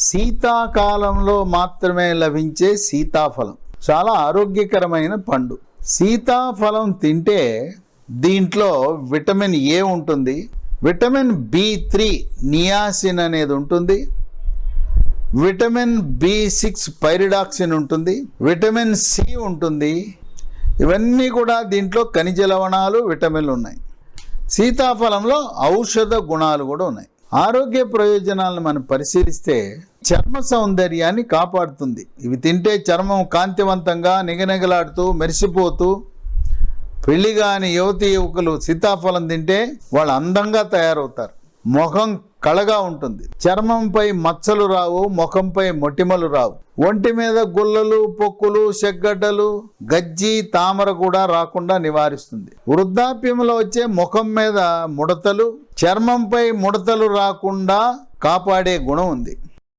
శీతాకాలంలో మాత్రమే లభించే సీతాఫలం చాలా ఆరోగ్యకరమైన పండు. సీతాఫలం తింటే దీంట్లో విటమిన్ ఏ ఉంటుంది, విటమిన్ B3 నియాసిన్ అనేది ఉంటుంది, విటమిన్ B6 పైరిడాక్సిన్ ఉంటుంది, విటమిన్ సి ఉంటుంది. ఇవన్నీ కూడా దీంట్లో ఖనిజ లవణాలు, విటమిన్లు ఉన్నాయి. సీతాఫలంలో ఔషధ గుణాలు కూడా ఉన్నాయి. ఆరోగ్య ప్రయోజనాలను మనం పరిశీలిస్తే చర్మ సౌందర్యాన్ని కాపాడుతుంది. ఇవి తింటే చర్మం కాంతివంతంగా నిగనిగలాడుతూ మెరిసిపోతూ, పెళ్లి కాని యువతి యువకులు సీతాఫలం తింటే వాళ్ళు అందంగా తయారవుతారు. ముఖం కళగా ఉంటుంది. చర్మంపై మచ్చలు రావు, ముఖంపై మొటిమలు రావు. ఒంటి మీద గుల్లలు, పొక్కులు, చెగ్గడ్డలు, గజ్జి, తామర కూడా రాకుండా నివారిస్తుంది. వృద్ధాప్యంలో వచ్చే ముఖం మీద ముడతలు, చర్మంపై ముడతలు రాకుండా కాపాడే గుణం ఉంది.